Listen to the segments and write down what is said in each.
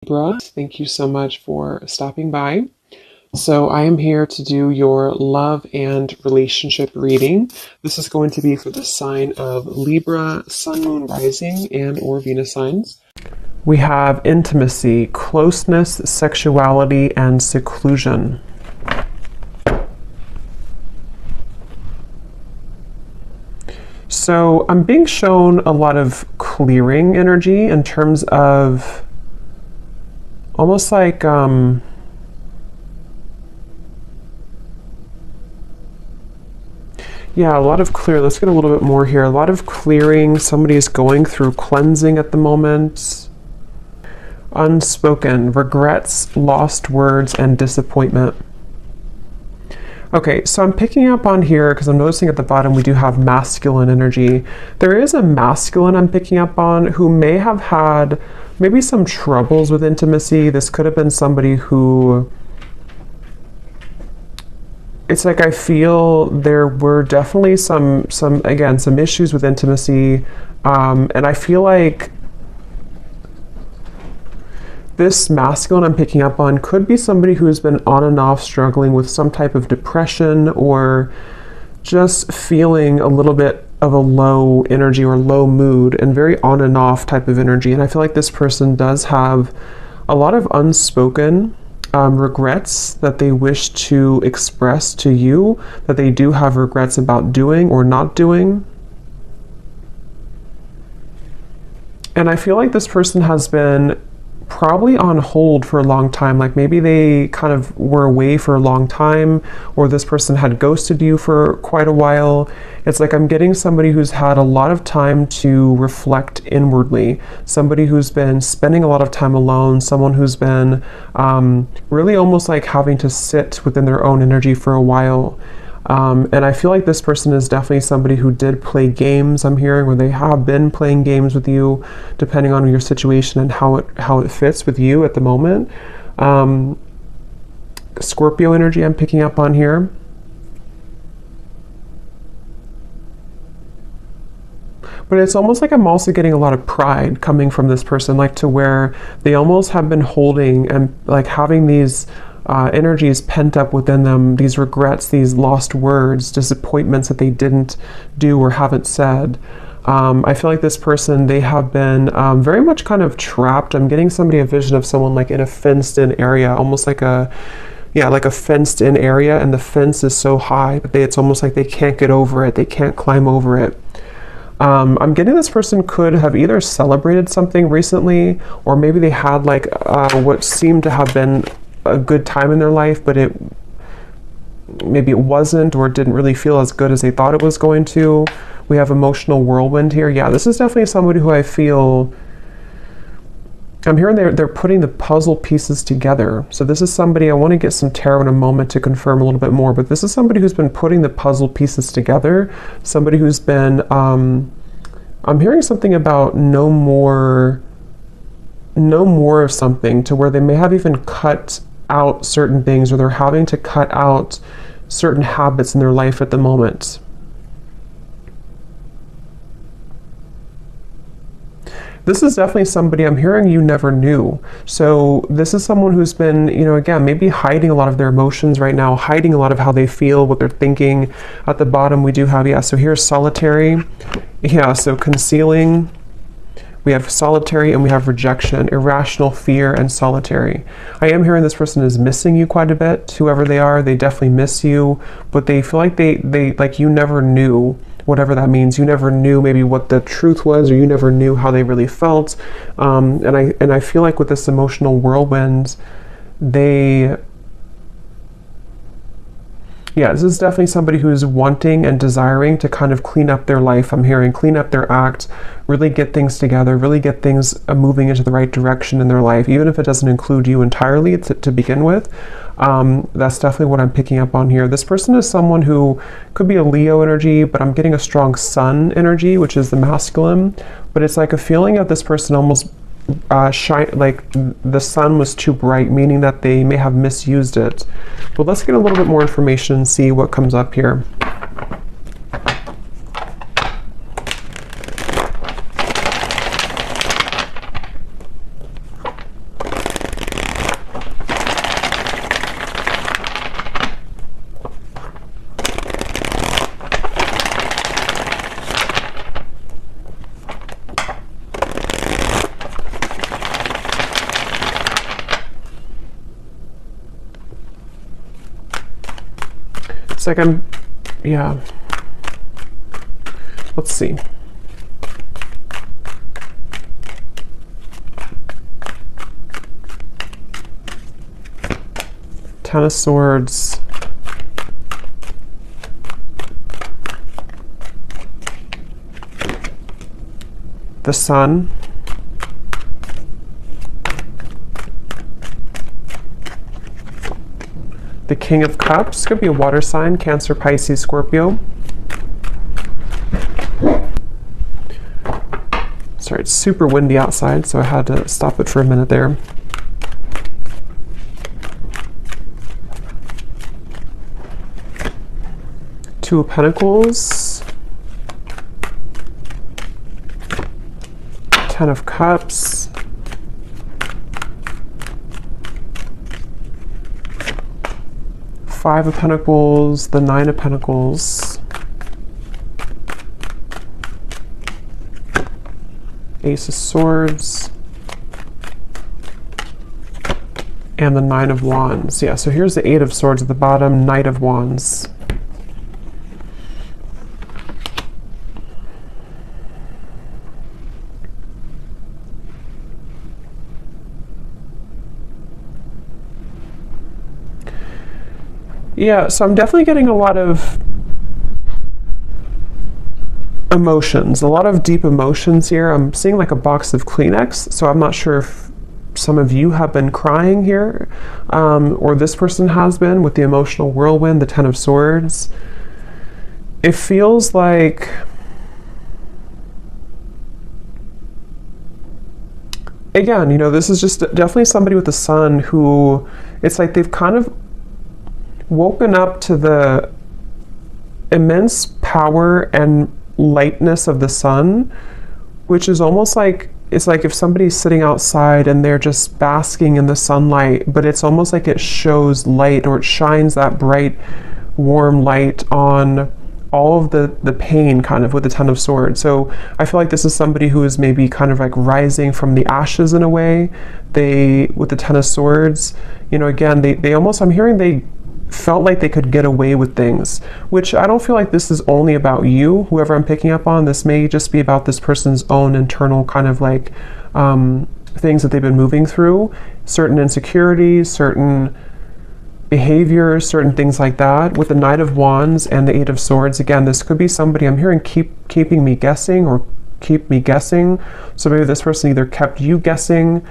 Libra, thank you so much for stopping by. So I am here to do your love and relationship reading. This is going to be for the sign of Libra, Sun, Moon, Rising, and or Venus signs. We have intimacy, closeness, sexuality, and seclusion. So I'm being shown a lot of clearing energy in terms of almost like yeah, a lot of clear. Let's get a little bit more here. A lot of clearing. Somebody is going through cleansing at the moment. Unspoken regrets, lost words, and disappointment. Okay, so I'm picking up on here because I'm noticing at the bottom we do have masculine energy. There is a masculine I'm picking up on who may have had maybe some troubles with intimacy. This could have been somebody who, it's like I feel there were definitely some issues with intimacy, and I feel like this masculine I'm picking up on could be somebody who has been on and off struggling with some type of depression or just feeling a little bit of a low energy or low mood and very on and off type of energy. And I feel like this person does have a lot of unspoken regrets that they wish to express to you, that they do have regrets about doing or not doing. And I feel like this person has been probably on hold for a long time. Like maybe they kind of were away for a long time, or this person had ghosted you for quite a while. It's like I'm getting somebody who's had a lot of time to reflect inwardly, somebody who's been spending a lot of time alone, someone who's been really almost like having to sit within their own energy for a while. And I feel like this person is definitely somebody who did play games, I'm hearing, or they have been playing games with you, depending on your situation and how it fits with you at the moment. Scorpio energy I'm picking up on here. But it's almost like I'm also getting a lot of pride coming from this person, like to where they almost have been holding and like having these energies pent up within them, these regrets, these lost words, disappointments that they didn't do or haven't said. I feel like this person, they have been very much kind of trapped. I'm getting a vision of someone like in a fenced in area, almost like like a fenced in area, and the fence is so high, but it's almost like they can't get over it. They can't climb over it. I'm getting this person could have either celebrated something recently, or maybe they had like what seemed to have been a good time in their life, but maybe it wasn't, or it didn't really feel as good as they thought it was going to. We have emotional whirlwind here. Yeah, this is definitely somebody who I feel, I'm hearing they're putting the puzzle pieces together. So this is somebody, I want to get some tarot in a moment to confirm a little bit more, but this is somebody who's been putting the puzzle pieces together. Somebody who's been, I'm hearing something about no more of something, to where they may have even cut out certain things, or they're having to cut out certain habits in their life at the moment. This is definitely somebody I'm hearing you never knew. So this is someone who's been, again, maybe hiding a lot of their emotions right now, hiding a lot of how they feel, what they're thinking. At the bottom we do have, so here's solitary. Yeah, so concealing. We have solitary, and we have rejection, irrational fear, and solitary. I am hearing this person is missing you quite a bit. Whoever they are, they definitely miss you, but they feel like they like you never knew, whatever that means. You never knew maybe what the truth was, or you never knew how they really felt. And I feel like with this emotional whirlwind, this is definitely somebody who's wanting and desiring to kind of clean up their life. I'm hearing clean up their act, really get things together, really get things moving into the right direction in their life, even if it doesn't include you entirely to begin with. That's definitely what I'm picking up on here. This person is someone who could be a Leo energy, but I'm getting a strong Sun energy, which is the masculine. But it's like a feeling of this person almost like the sun was too bright, meaning that they may have misused it. But let's get a little bit more information and see what comes up here. It's like yeah. Let's see. Ten of Swords. The Sun. The King of Cups. Could be a water sign, Cancer, Pisces, Scorpio. Sorry, it's super windy outside, so I had to stop it for a minute there. Two of Pentacles. Ten of Cups. Five of Pentacles, the Nine of Pentacles. Ace of Swords. And the Nine of Wands. Yeah, so here's the Eight of Swords at the bottom, Knight of Wands. Yeah, so I'm definitely getting a lot of emotions, a lot of deep emotions here. I'm seeing like a box of Kleenex, so I'm not sure if some of you have been crying here, or this person has been with the emotional whirlwind, the Ten of Swords. It feels like, again, you know, this is just definitely somebody with the Sun who, it's like they've kind of woken up to the immense power and lightness of the sun, which is almost like, it's like if somebody's sitting outside and they're just basking in the sunlight, but it's almost like it shows light, or it shines that bright, warm light on all of the pain kind of with the Ten of Swords. So I feel like this is somebody who is maybe kind of like rising from the ashes in a way. They, with the Ten of Swords, you know, again, they almost, I'm hearing they felt like they could get away with things, which I don't feel like this is only about you, whoever I'm picking up on. This may just be about this person's own internal kind of like things that they've been moving through, certain insecurities, certain behaviors, certain things like that. With the Knight of Wands and the Eight of Swords, again, this could be somebody, I'm hearing keeping me guessing, or keep me guessing. So maybe this person either kept you guessing,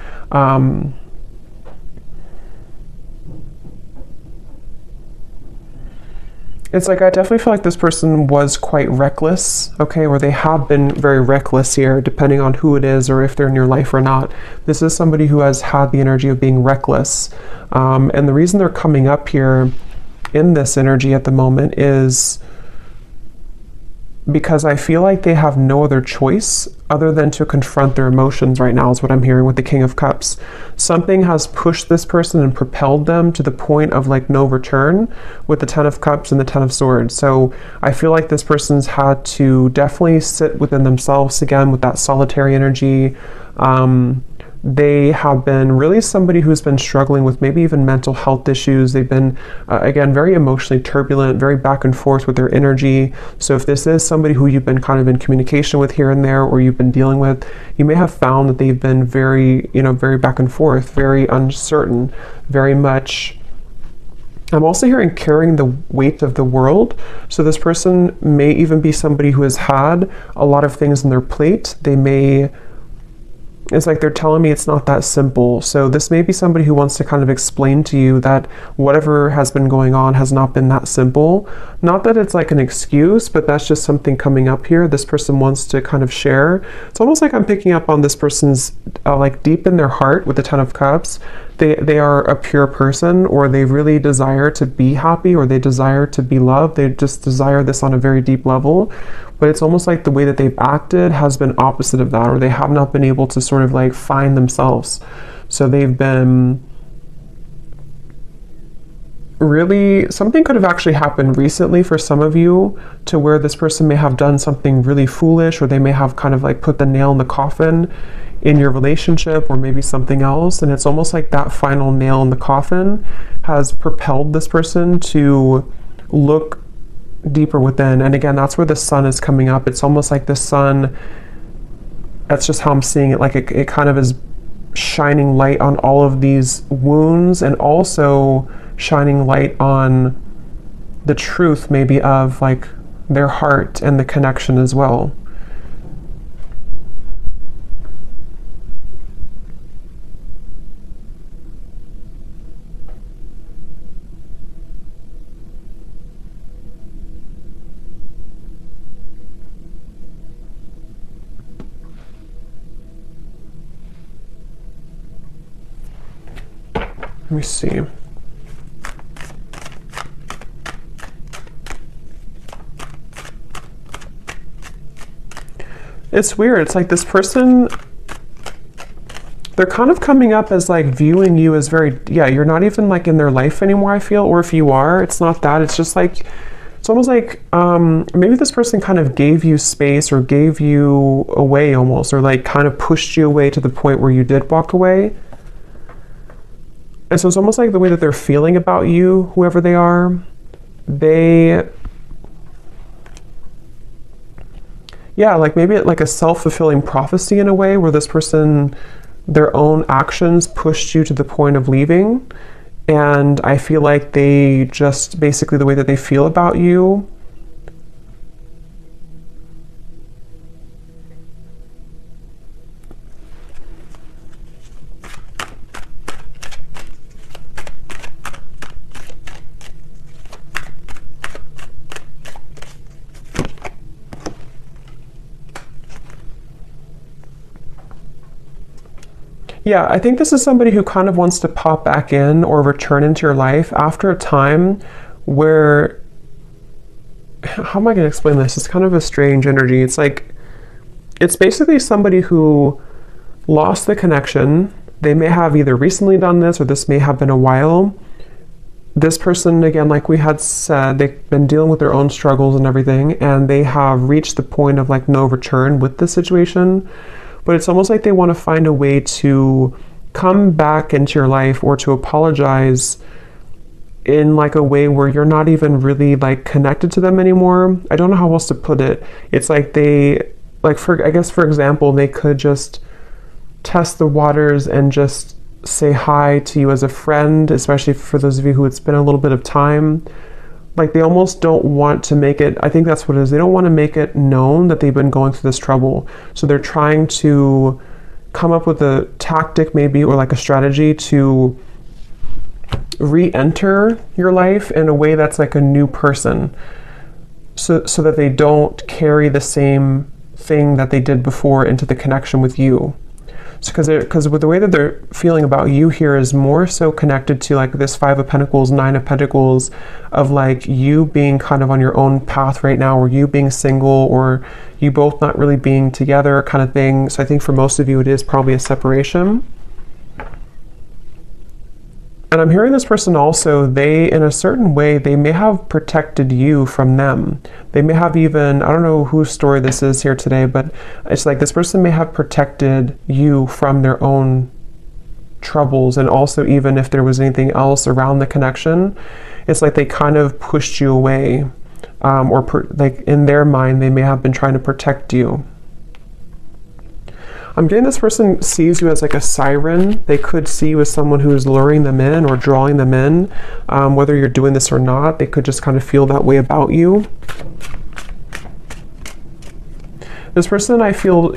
it's like I definitely feel like this person was quite reckless, okay, or they have been very reckless here, depending on who it is or if they're in your life or not. This is somebody who has had the energy of being reckless. And the reason they're coming up here in this energy at the moment is because I feel like they have no other choice other than to confront their emotions right now, is what I'm hearing with the King of Cups. Something has pushed this person and propelled them to the point of like no return with the Ten of Cups and the Ten of Swords. So I feel like this person's had to definitely sit within themselves again with that solitary energy. They have been really somebody who's been struggling with maybe even mental health issues. They've been, again, very emotionally turbulent, very back and forth with their energy. So if this is somebody who you've been kind of in communication with here and there, or you've been dealing with, you may have found that they've been very, you know, very back and forth, very uncertain, very much. I'm also hearing carrying the weight of the world. So this person may even be somebody who has had a lot of things on their plate. They may, it's like they're telling me it's not that simple. So this may be somebody who wants to kind of explain to you that whatever has been going on has not been that simple. Not that it's like an excuse, but that's just something coming up here. This person wants to kind of share. It's almost like I'm picking up on this person's like deep in their heart with the Ten of Cups. They are a pure person, or they really desire to be happy, or they desire to be loved. They just desire this on a very deep level. But it's almost like the way that they've acted has been opposite of that, or they have not been able to sort of like find themselves. So they've been really, something could have actually happened recently for some of you, to where this person may have done something really foolish, or they may have kind of like put the nail in the coffin in your relationship, or maybe something else. And it's almost like that final nail in the coffin has propelled this person to look deeper within. And again, that's where the sun is coming up. It's almost like the sun, that's just how I'm seeing it, like it kind of is shining light on all of these wounds, and also shining light on the truth maybe of like their heart and the connection as well. Let me see. It's weird. It's like this person, they're kind of coming up as like viewing you as very, yeah, you're not even like in their life anymore, I feel. Or if you are, it's not that. It's just like, it's almost like maybe this person kind of gave you space or gave you away almost, or like kind of pushed you away to the point where you did walk away. And so it's almost like the way that they're feeling about you, whoever they are, yeah, like maybe like a self-fulfilling prophecy in a way, where this person, their own actions pushed you to the point of leaving. And I feel like they just, basically the way that they feel about you, yeah, I think this is somebody who kind of wants to pop back in or return into your life after a time where, how am I going to explain this? It's kind of a strange energy. It's like, it's basically somebody who lost the connection. They may have either recently done this, or this may have been a while. This person, again, like we had said, they've been dealing with their own struggles and everything, and they have reached the point of like no return with the situation. But it's almost like they want to find a way to come back into your life, or to apologize in like a way where you're not even really like connected to them anymore. I don't know how else to put it. It's like they, like I guess for example, they could just test the waters and just say hi to you as a friend, especially for those of you who it's been a little bit of time. Like they almost don't want to make it, I think that's what it is, they don't want to make it known that they've been going through this trouble. So they're trying to come up with a tactic maybe, or like a strategy to re-enter your life in a way that's like a new person, so that they don't carry the same thing that they did before into the connection with you. So because with the way that they're feeling about you here is more so connected to like this 5 of Pentacles, 9 of Pentacles, of like you being kind of on your own path right now, or you being single, or you both not really being together kind of thing. So I think for most of you it is probably a separation. And I'm hearing this person also, they, in a certain way, they may have protected you from them. They may have even, I don't know whose story this is here today, but it's like this person may have protected you from their own troubles. And also, even if there was anything else around the connection, it's like they kind of pushed you away. Like in their mind, they may have been trying to protect you. I'm getting this person sees you as like a siren. They could see you as someone who is luring them in or drawing them in. Whether you're doing this or not, they could just kind of feel that way about you. This person, I feel,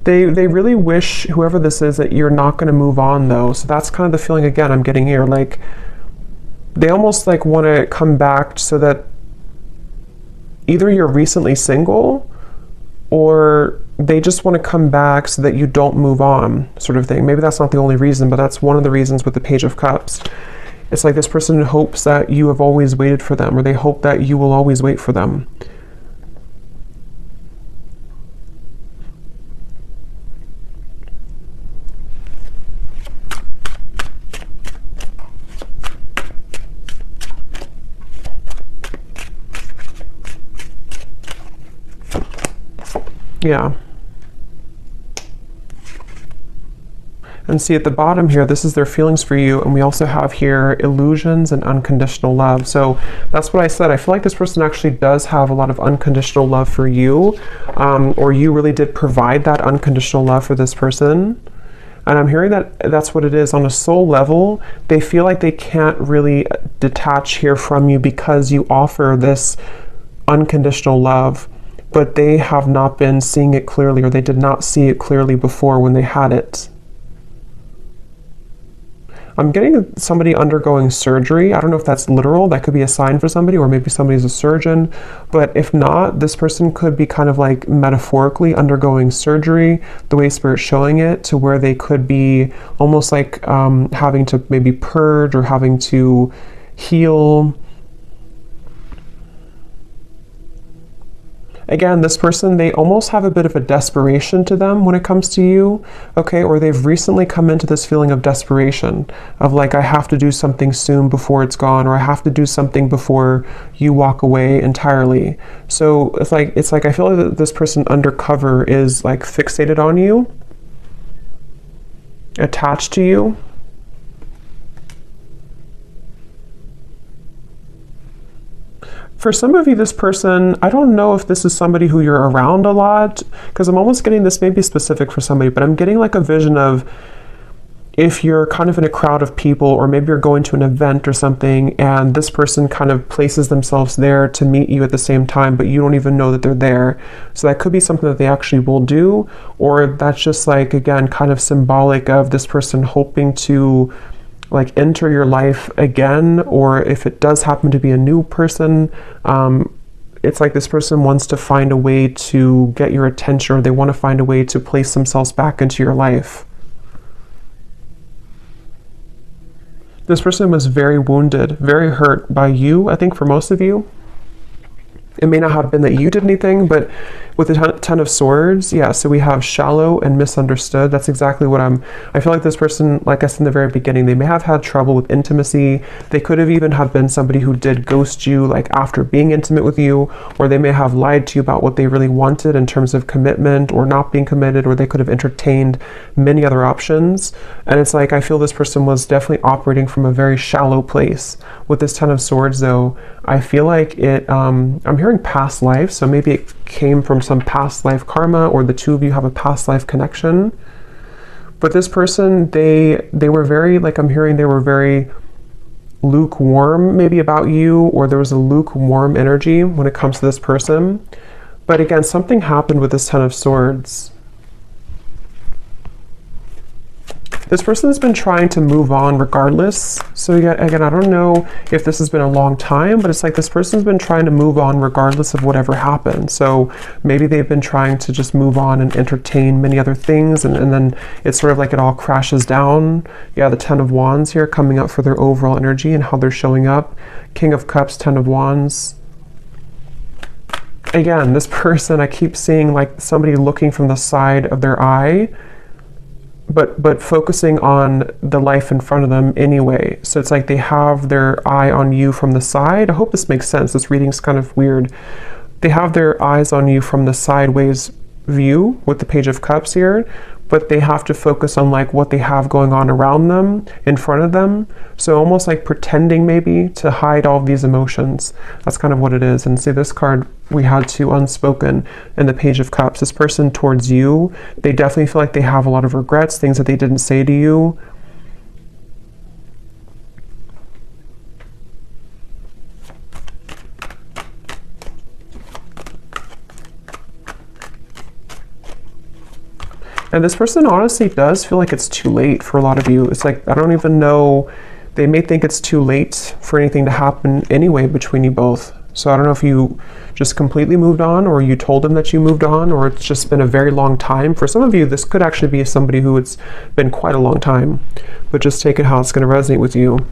they really wish, whoever this is, that you're not going to move on though. So that's kind of the feeling again I'm getting here. Like they almost like want to come back so that either you're recently single, or they just want to come back so that you don't move on, sort of thing. Maybe that's not the only reason, but that's one of the reasons with the Page of Cups. It's like this person hopes that you have always waited for them, or they hope that you will always wait for them. Yeah. And see at the bottom here, this is their feelings for you. And we also have here illusions and unconditional love. So that's what I said. I feel like this person actually does have a lot of unconditional love for you, or you really did provide that unconditional love for this person. And I'm hearing that that's what it is. On a soul level, they feel like they can't really detach here from you because you offer this unconditional love, but they have not been seeing it clearly, or they did not see it clearly before when they had it. I'm getting somebody undergoing surgery. I don't know if that's literal. That could be a sign for somebody, or maybe somebody's a surgeon. But if not, this person could be kind of like metaphorically undergoing surgery, the way Spirit's showing it, to where they could be almost like having to maybe purge or having to heal. Again, this person, they almost have a bit of a desperation to them when it comes to you, okay? Or they've recently come into this feeling of desperation, of like, I have to do something soon before it's gone, or I have to do something before you walk away entirely. So it's like I feel like that this person undercover is like fixated on you, attached to you. For some of you, this person, I don't know if this is somebody who you're around a lot, because I'm almost getting this, may be specific for somebody, but I'm getting like a vision of if you're kind of in a crowd of people, or maybe you're going to an event or something, and this person kind of places themselves there to meet you at the same time, but you don't even know that they're there. So that could be something that they actually will do, or that's just like, again, kind of symbolic of this person hoping to like enter your life again, or if it does happen to be a new person, it's like this person wants to find a way to get your attention, or they want to find a way to place themselves back into your life. This person was very wounded, very hurt by you, I think for most of you. It may not have been that you did anything, but with the Ten of Swords, yeah, so we have shallow and misunderstood. That's exactly what I feel like this person, like I said in the very beginning, they may have had trouble with intimacy. They could have even have been somebody who did ghost you, like after being intimate with you, or they may have lied to you about what they really wanted in terms of commitment or not being committed, or they could have entertained many other options. And it's like, I feel this person was definitely operating from a very shallow place. With this Ten of Swords, though, I feel like it, I'm hearing past life, so maybe it came from some past life karma, or the two of you have a past life connection. But this person, they were very, like I'm hearing, they were very lukewarm maybe about you, or there was a lukewarm energy when it comes to this person. But again, something happened with this Ten of Swords. This person has been trying to move on regardless. So again, I don't know if this has been a long time, but it's like this person's been trying to move on regardless of whatever happened. So maybe they've been trying to just move on and entertain many other things, and then it's sort of like it all crashes down. Yeah, the Ten of Wands here coming up for their overall energy and how they're showing up. King of Cups, Ten of Wands. Again, this person, I keep seeing like somebody looking from the side of their eye, but focusing on the life in front of them anyway. So it's like they have their eye on you from the side. I hope this makes sense. This reading's kind of weird. They have their eyes on you from the sideways view with the Page of Cups here, but they have to focus on like what they have going on around them, in front of them. So almost like pretending maybe to hide all of these emotions. That's kind of what it is. And see, this card we had to unspoken in the Page of Cups. This person towards you, they definitely feel like they have a lot of regrets, things that they didn't say to you. And this person honestly does feel like it's too late for a lot of you. It's like, I don't even know, they may think it's too late for anything to happen anyway between you both. So I don't know if you just completely moved on, or you told them that you moved on, or it's just been a very long time. For some of you, this could actually be somebody who it's been quite a long time, but just take it how it's going to resonate with you.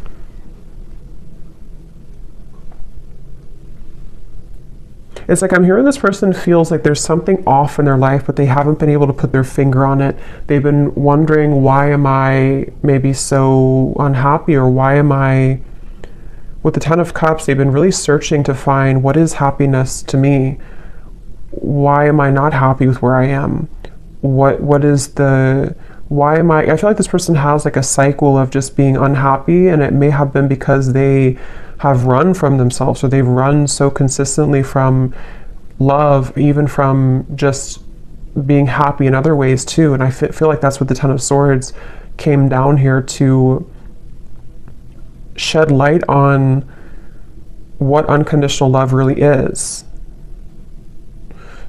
It's like I'm hearing this person feels like there's something off in their life, but they haven't been able to put their finger on it. They've been wondering, why am I maybe so unhappy, or why am I... With the Ten of Cups, they've been really searching to find what is happiness to me. Why am I not happy with where I am? What is the why am I feel like this person has like a cycle of just being unhappy, and it may have been because they have run from themselves, or they've run so consistently from love, even from just being happy in other ways too. And I feel like that's what the Ten of Swords came down here to shed light on, what unconditional love really is.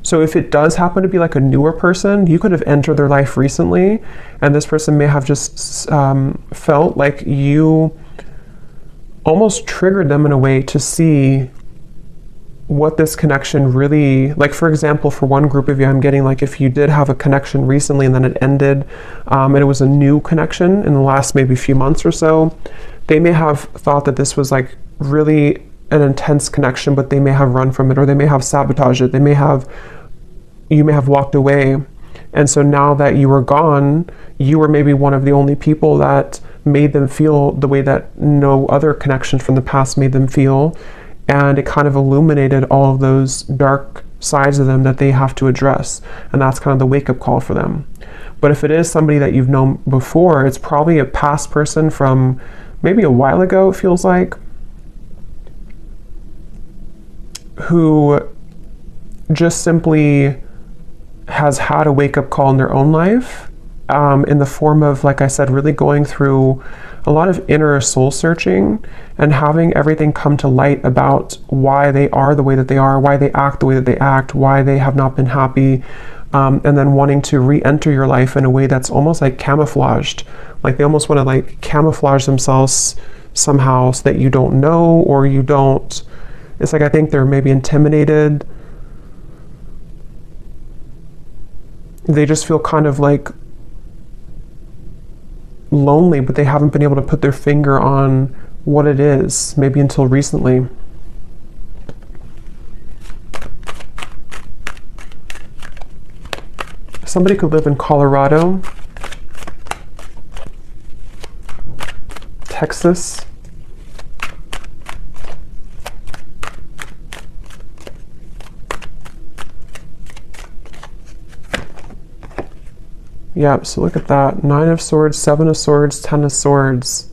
So if it does happen to be like a newer person, you could have entered their life recently, and this person may have just felt like you almost triggered them in a way to see what this connection really, like for example, for one group of you, I'm getting like if you did have a connection recently and then it ended, and it was a new connection in the last maybe few months or so, they may have thought that this was like really an intense connection, but they may have run from it, or they may have sabotaged it. You may have walked away. And so now that you were gone, you were maybe one of the only people that made them feel the way that no other connection from the past made them feel. And it kind of illuminated all of those dark sides of them that they have to address. And that's kind of the wake-up call for them. But if it is somebody that you've known before, it's probably a past person from maybe a while ago, it feels like, who just simply has had a wake-up call in their own life, in the form of, like I said, really going through a lot of inner soul searching and having everything come to light about why they are the way that they are, why they act the way that they act, why they have not been happy, and then wanting to re-enter your life in a way that's almost like camouflaged. Like they almost want to like camouflage themselves somehow so that you don't know, or you don't. It's like I think they're maybe intimidated. They just feel kind of like lonely, but they haven't been able to put their finger on what it is, maybe until recently. Somebody could live in Colorado, Texas, yeah, so look at that. 9 of Swords, 7 of Swords, 10 of Swords.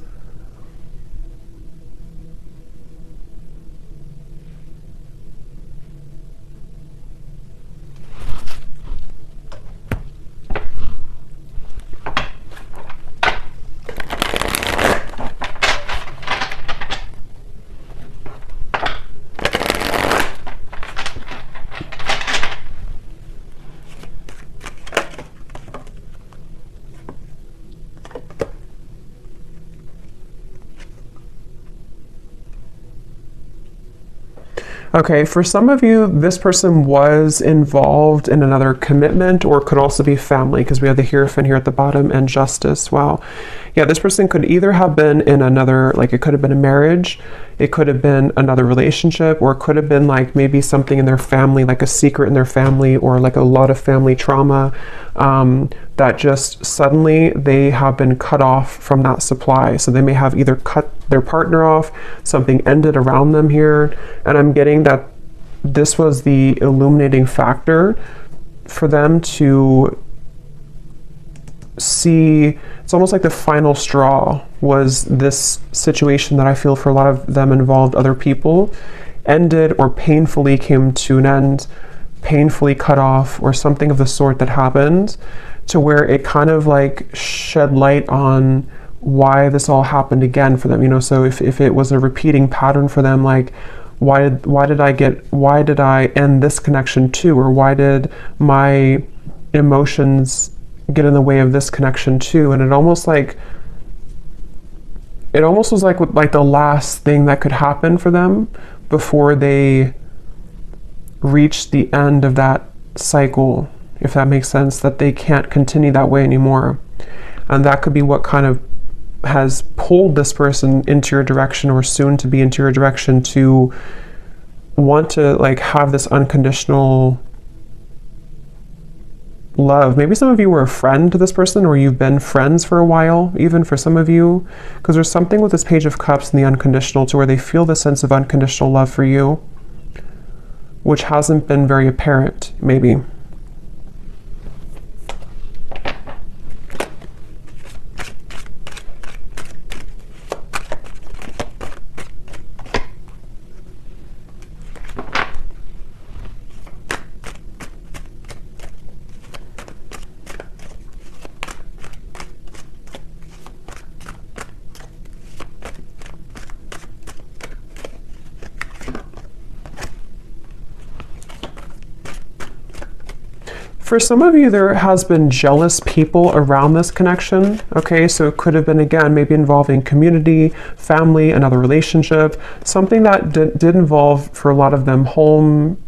Okay, for some of you, this person was involved in another commitment, or could also be family, because we have the Hierophant here at the bottom and Justice. Wow. Yeah, this person could either have been in another, like it could have been a marriage, it could have been another relationship, or it could have been like maybe something in their family, like a secret in their family, or like a lot of family trauma, that just suddenly they have been cut off from that supply. So they may have either cut their partner off, something ended around them here, and I'm getting that this was the illuminating factor for them to see. It's almost like the final straw was this situation that I feel for a lot of them involved other people, ended or painfully came to an end, painfully cut off, or something of the sort that happened, to where it kind of like shed light on why this all happened again for them. You know, so if it was a repeating pattern for them, like why did I end this connection too, or why did my emotions get in the way of this connection too? And it almost was like the last thing that could happen for them before they reach the end of that cycle, if that makes sense, that they can't continue that way anymore. And that could be what kind of has pulled this person into your direction, or soon to be into your direction, to want to like have this unconditional love. Maybe some of you were a friend to this person, or you've been friends for a while, even for some of you, because there's something with this Page of Cups and the unconditional, to where they feel the sense of unconditional love for you, which hasn't been very apparent, maybe. For some of you, there has been jealous people around this connection, okay? So it could have been, again, maybe involving community, family, another relationship, something that did involve, for a lot of them, home,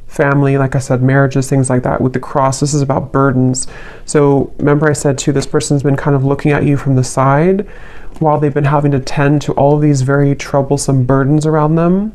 family, like I said, marriages, things like that. With the cross, this is about burdens. So remember I said too, this person's been kind of looking at you from the side while they've been having to tend to all of these very troublesome burdens around them.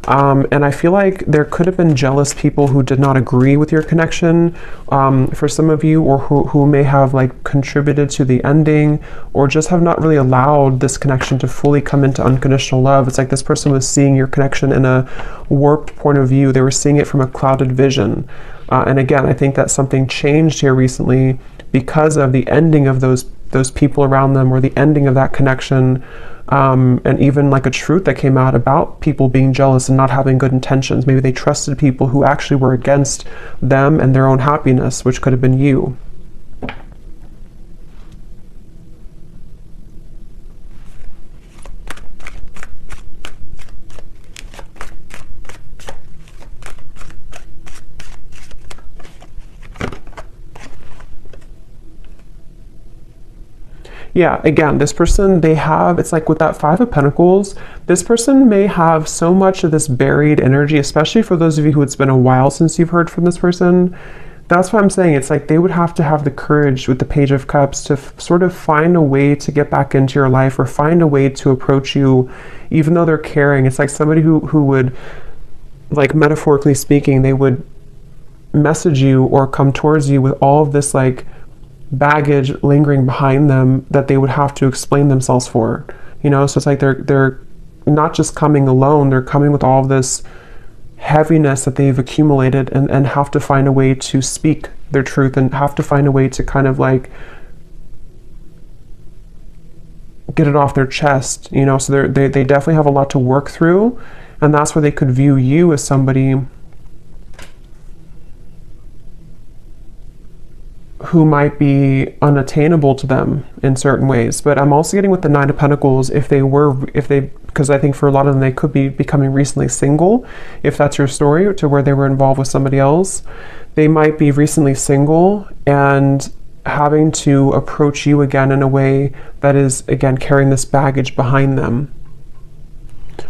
And I feel like there could have been jealous people who did not agree with your connection, for some of you, or who may have like contributed to the ending, or just have not really allowed this connection to fully come into unconditional love. It's like this person was seeing your connection in a warped point of view. They were seeing it from a clouded vision. And again, I think that something changed here recently because of the ending of those people around them, or the ending of that connection, and even like a truth that came out about people being jealous and not having good intentions. Maybe they trusted people who actually were against them and their own happiness, which could have been you. Yeah, again, this person, it's like with that Five of Pentacles, this person may have so much of this buried energy, especially for those of you who it's been a while since you've heard from this person. That's what I'm saying. It's like they would have to have the courage with the Page of Cups to sort of find a way to get back into your life, or find a way to approach you, even though they're caring. It's like somebody who would, like metaphorically speaking, they would message you or come towards you with all of this like baggage lingering behind them that they would have to explain themselves for, you know. So it's like they're not just coming alone, they're coming with all of this heaviness that they've accumulated, and have to find a way to speak their truth, and have to find a way to kind of like get it off their chest, you know. So they definitely have a lot to work through, and that's where they could view you as somebody who might be unattainable to them in certain ways. But I'm also getting with the Nine of Pentacles, because I think for a lot of them, they could be becoming recently single, if that's your story, to where they were involved with somebody else. They might be recently single and having to approach you again in a way that is, again, carrying this baggage behind them.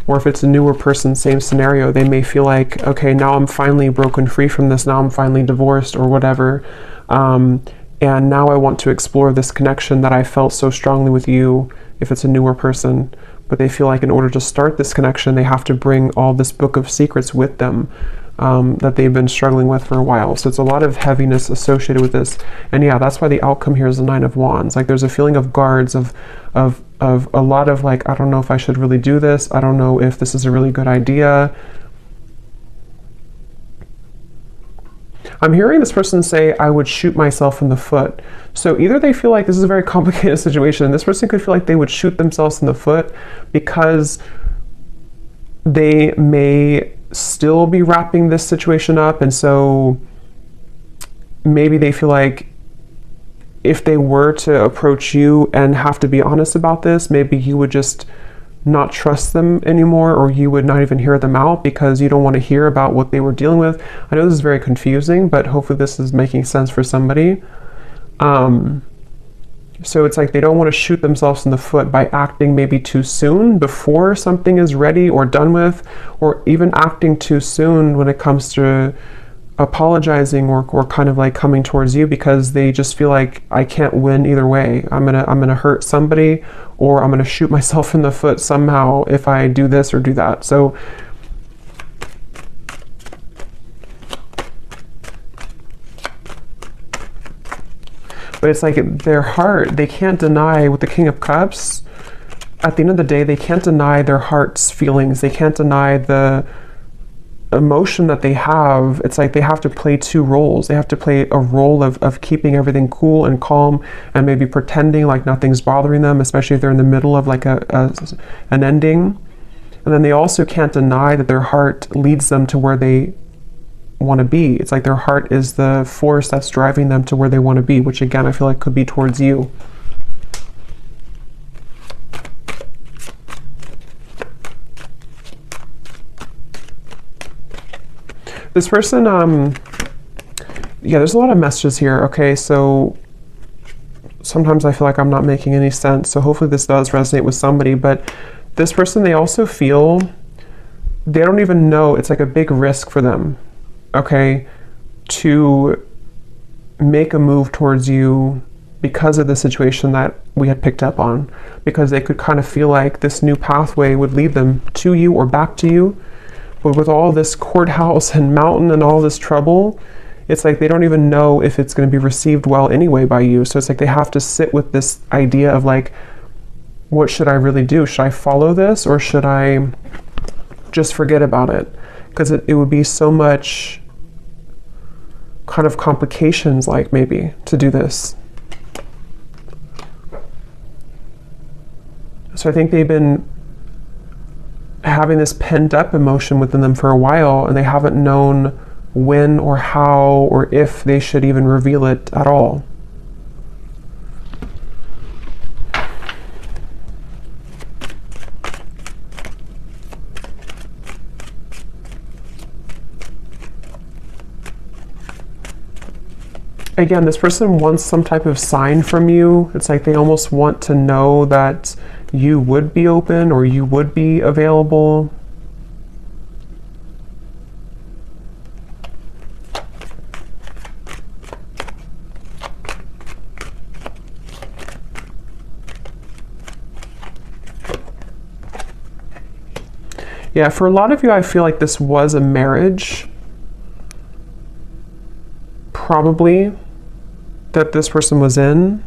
Or if it's a newer person, same scenario, they may feel like, okay, now I'm finally broken free from this, now I'm finally divorced or whatever. And now I want to explore this connection that I felt so strongly with you, if it's a newer person. But they feel like in order to start this connection, they have to bring all this book of secrets with them, that they've been struggling with for a while. So it's a lot of heaviness associated with this. And yeah, that's why the outcome here is the Nine of Wands. Like there's a feeling of guards, of a lot of like, I don't know if I should really do this. I don't know if this is a really good idea. I'm hearing this person say, I would shoot myself in the foot. So either they feel like this is a very complicated situation, and this person could feel like they would shoot themselves in the foot because they may still be wrapping this situation up. And so maybe they feel like if they were to approach you and have to be honest about this, maybe you would just not trust them anymore, or you would not even hear them out because you don't want to hear about what they were dealing with. I know this is very confusing, but hopefully this is making sense for somebody. So it's like they don't want to shoot themselves in the foot by acting maybe too soon before something is ready or done with, or even acting too soon when it comes to apologizing or kind of like coming towards you, because they just feel like I can't win either way. I'm gonna hurt somebody, or I'm gonna shoot myself in the foot somehow if I do this or do that. So but it's like their heart, they can't deny with the King of Cups. At the end of the day, they can't deny their heart's feelings. They can't deny the emotion that they have. It's like they have to play two roles. They have to play a role of keeping everything cool and calm, and maybe pretending like nothing's bothering them, especially if they're in the middle of like an ending. And then they also can't deny that their heart leads them to where they want to be. It's like their heart is the force that's driving them to where they want to be, which again, I feel like could be towards you. This person, yeah, there's a lot of messages here. Okay, so sometimes I feel like I'm not making any sense. So hopefully this does resonate with somebody. But this person, they also feel, they don't even know, it's like a big risk for them, okay, to make a move towards you because of the situation that we had picked up on, because they could kind of feel like this new pathway would lead them to you or back to you. But with all this courthouse and mountain and all this trouble, it's like they don't even know if it's going to be received well anyway by you. So it's like they have to sit with this idea of like, what should I really do? Should I follow this, or should I just forget about it? Because it would be so much kind of complications, like maybe, to do this. So I think they've been having this pent up emotion within them for a while, and they haven't known when or how or if they should even reveal it at all. Again, this person wants some type of sign from you. It's like they almost want to know that you would be open or you would be available. Yeah, for a lot of you, I feel like this was a marriage, probably, that this person was in.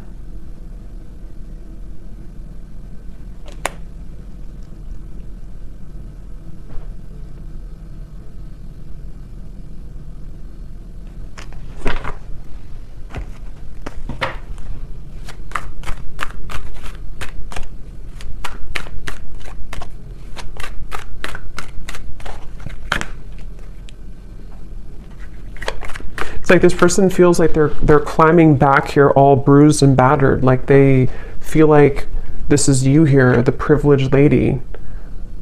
Like this person feels like they're climbing back here all bruised and battered, like they feel like this is you here, the privileged lady.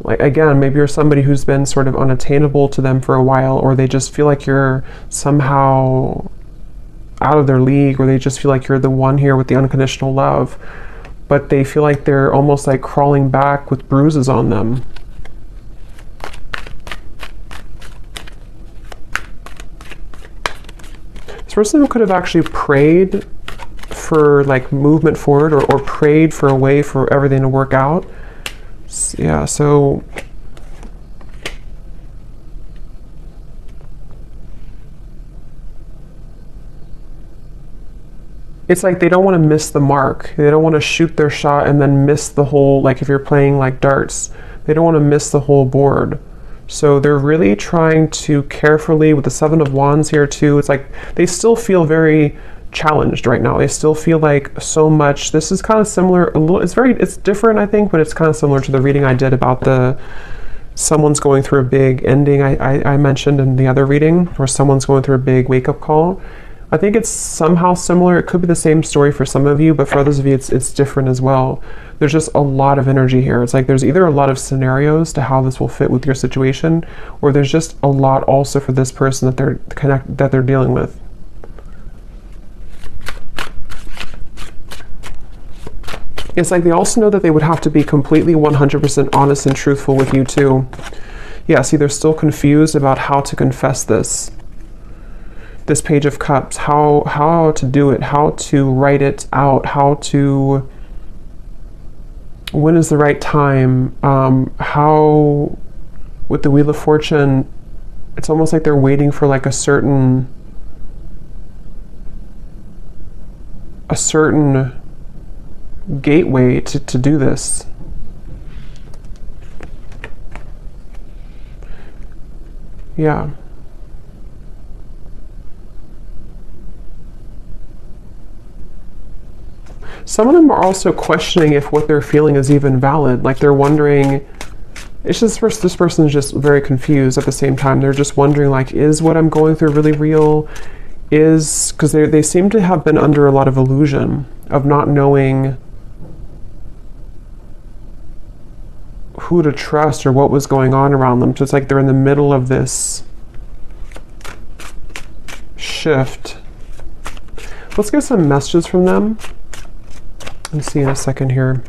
Like, again, maybe you're somebody who's been sort of unattainable to them for a while, or they just feel like you're somehow out of their league, or they just feel like you're the one here with the unconditional love, but they feel like they're almost like crawling back with bruises on them. This person could have actually prayed for like movement forward, or prayed for a way for everything to work out. Yeah, so it's like they don't want to miss the mark. They don't want to shoot their shot and then miss the whole, like if you're playing like darts, they don't want to miss the whole board. So they're really trying to carefully, with the Seven of Wands here too, it's like they still feel very challenged right now. They still feel like so much. This is kind of similar, a little, it's different I think, but it's kind of similar to the reading I did about someone's going through a big ending I mentioned in the other reading, where someone's going through a big wake-up call. I think it's somehow similar. It could be the same story for some of you, but for others of you, it's different as well. There's just a lot of energy here. It's like there's either a lot of scenarios to how this will fit with your situation, or there's just a lot also for this person that they're dealing with. It's like they also know that they would have to be completely 100% honest and truthful with you too. Yeah, see, they're still confused about how to confess this. This Page of Cups, how to do it, how to write it out, when is the right time, how, with the Wheel of Fortune, it's almost like they're waiting for like a certain gateway to do this. Yeah. Some of them are also questioning if what they're feeling is even valid. Like they're wondering, it's just this person's just very confused at the same time. They're just wondering, like, is what I'm going through really real? Because they seem to have been under a lot of illusion of not knowing who to trust or what was going on around them. So it's like they're in the middle of this shift let's get some messages from them. Let's see in a second here.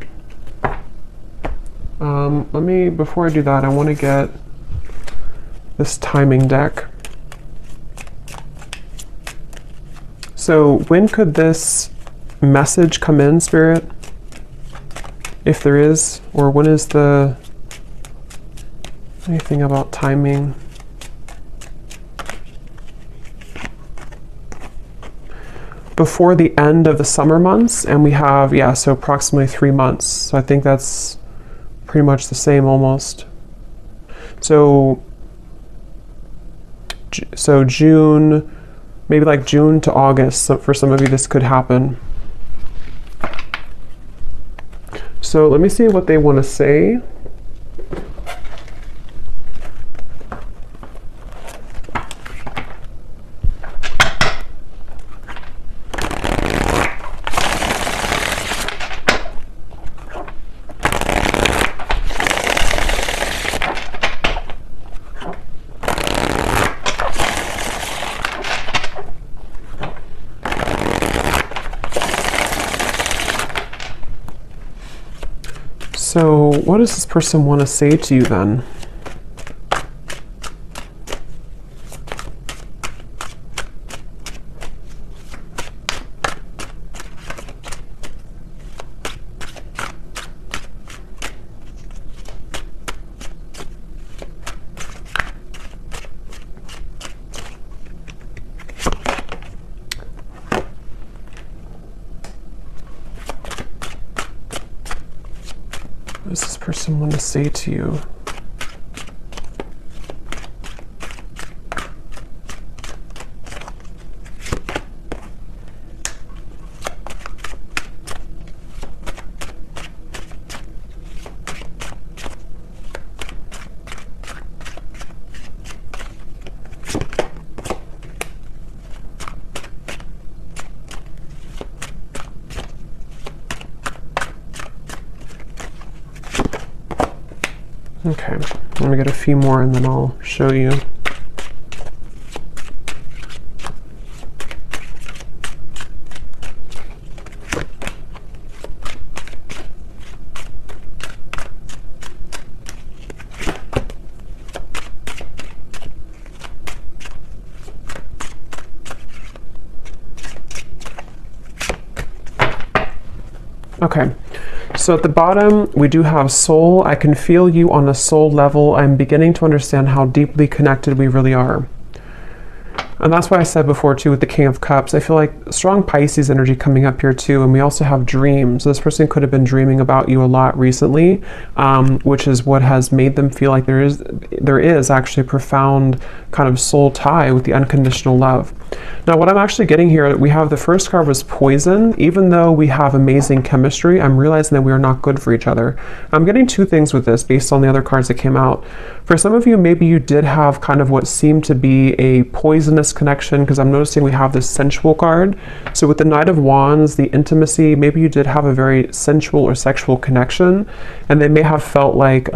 Before I do that, I want to get this timing deck. So when could this message come in, Spirit? If there is, or when is the, anything about timing? Before the end of the summer months, and we have, yeah, so approximately 3 months. So I think that's pretty much the same almost. So June, maybe like June to August. So for some of you, this could happen. So let me see what they want to say. So what does this person want to say to you then? What does this person want to say to you? Okay, let me get a few more and then I'll show you. Okay. So at the bottom, we do have soul. I can feel you on a soul level. I'm beginning to understand how deeply connected we really are. And that's why I said before too with the King of Cups, I feel like strong Pisces energy coming up here too. And we also have dreams. This person could have been dreaming about you a lot recently, which is what has made them feel like there is actually a profound kind of soul tie with the unconditional love. Now what I'm actually getting here, we have the first card was poison. Even though we have amazing chemistry, I'm realizing that we are not good for each other. I'm getting two things with this based on the other cards that came out. For some of you, maybe you did have kind of what seemed to be a poisonous connection, because I'm noticing we have this sensual card. So with the Knight of Wands, the intimacy, maybe you did have a very sensual or sexual connection, and they may have felt like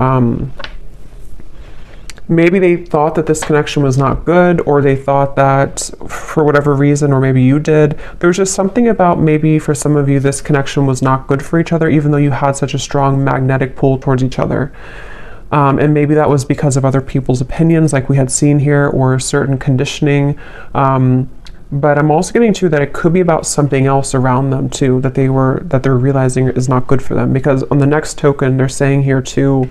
maybe they thought that this connection was not good, or they thought that for whatever reason, or maybe you did, there was just something about maybe for some of you this connection was not good for each other, even though you had such a strong magnetic pull towards each other. And maybe that was because of other people's opinions like we had seen here, or certain conditioning. But I'm also getting to that it could be about something else around them too, that they're realizing is not good for them. Because on the next token, they're saying here too,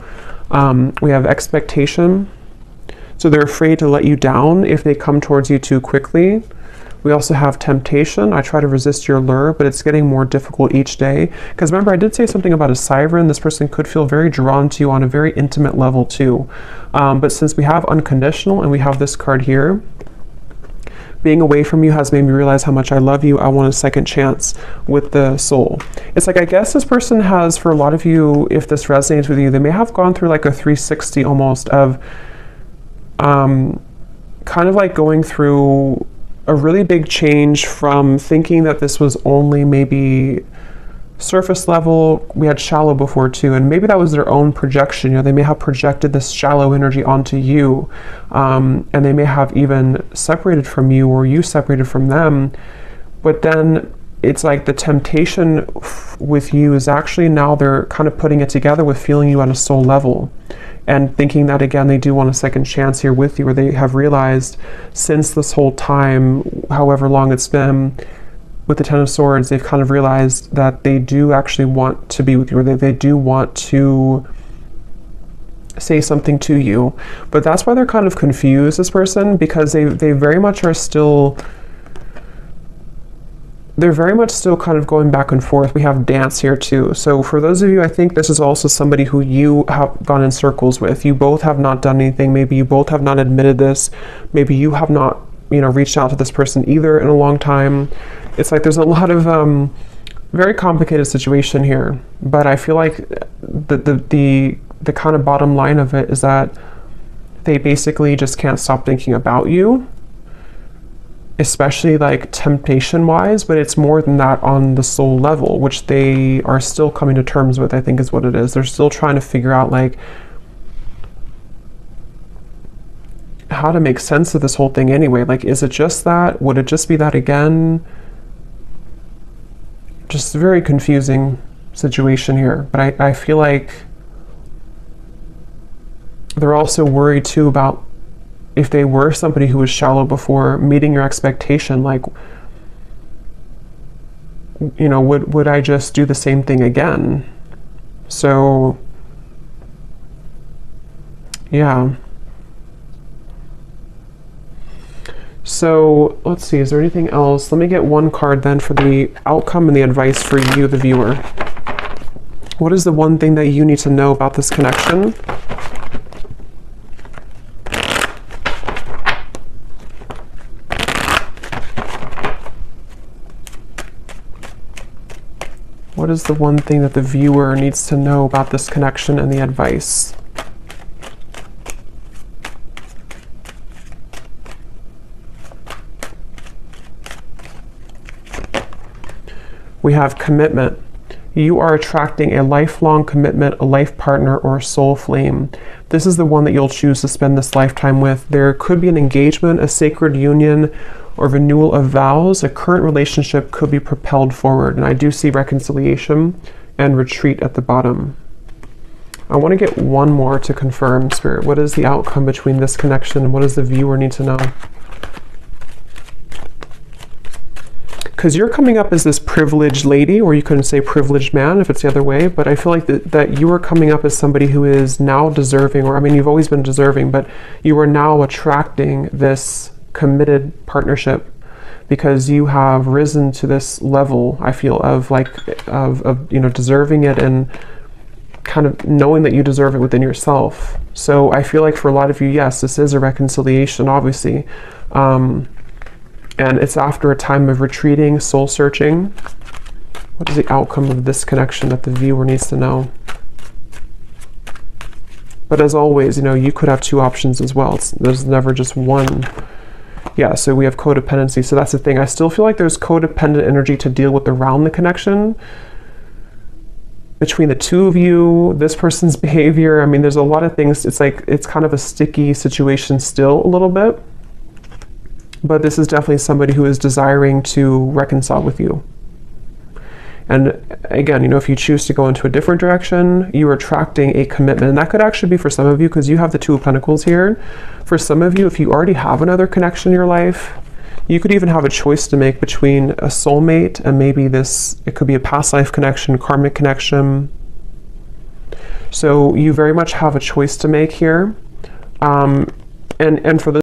we have expectation. So they're afraid to let you down if they come towards you too quickly. We also have temptation. I try to resist your lure, but it's getting more difficult each day. Because remember, I did say something about a siren. This person could feel very drawn to you on a very intimate level too. But since we have unconditional and we have this card here, being away from you has made me realize how much I love you. I want a second chance with the soul. It's like, I guess this person has, for a lot of you, if this resonates with you, they may have gone through like a 360 almost of kind of like going through a really big change from thinking that this was only maybe surface level. We had shallow before too, and maybe that was their own projection. You know, they may have projected this shallow energy onto you, and they may have even separated from you, or you separated from them. But then it's like the temptation with you is actually now they're kind of putting it together with feeling you on a soul level and thinking that, again, they do want a second chance here with you, or they have realized since this whole time, however long it's been, with the Ten of Swords, they've kind of realized that they do actually want to be with you, or they do want to say something to you. But that's why they're kind of confused, this person, because they very much are still, they're very much still kind of going back and forth. We have dance here too. So for those of you, I think this is also somebody who you have gone in circles with. You both have not done anything. Maybe you both have not admitted this. Maybe you have not, reached out to this person either in a long time. It's like there's a lot of very complicated situation here. But I feel like the kind of bottom line of it is that they basically just can't stop thinking about you, especially like temptation wise, but it's more than that on the soul level, which they are still coming to terms with, I think is what it is. They're still trying to figure out like how to make sense of this whole thing anyway. Like, is it just that? Would it just be that again? Just a very confusing situation here. But I feel like they're also worried too about if they were somebody who was shallow before, meeting your expectation, like, would I just do the same thing again? So, yeah. So, let's see, is there anything else? Let me get one card then for the outcome and the advice for you, the viewer. What is the one thing that you need to know about this connection? What is the one thing that the viewer needs to know about this connection and the advice? We have commitment. You are attracting a lifelong commitment, a life partner, or a soul flame. This is the one that you'll choose to spend this lifetime with. There could be an engagement, a sacred union, or renewal of vows. A current relationship could be propelled forward. And I do see reconciliation and retreat at the bottom. I want to get one more to confirm, Spirit. What is the outcome between this connection and what does the viewer need to know? Because you're coming up as this privileged lady, or you couldn't say privileged man if it's the other way, but I feel like that you are coming up as somebody who is now deserving, or I mean, you've always been deserving, but you are now attracting this committed partnership because you have risen to this level, I feel, of deserving it and kind of knowing that you deserve it within yourself. So I feel like for a lot of you, yes, this is a reconciliation, obviously. And it's after a time of retreating, soul searching. What is the outcome of this connection that the viewer needs to know? But as always, you could have two options as well. There's never just one. Yeah, so we have codependency. So that's the thing. I still feel like there's codependent energy to deal with around the connection between the two of you, this person's behavior. I mean, there's a lot of things. It's like, it's kind of a sticky situation still a little bit. But this is definitely somebody who is desiring to reconcile with you. And again, if you choose to go into a different direction, you are attracting a commitment. And that could actually be for some of you, because you have the Two of Pentacles here. For some of you, if you already have another connection in your life, you could even have a choice to make between a soulmate and maybe it could be a past life connection, karmic connection. So you very much have a choice to make here. And for the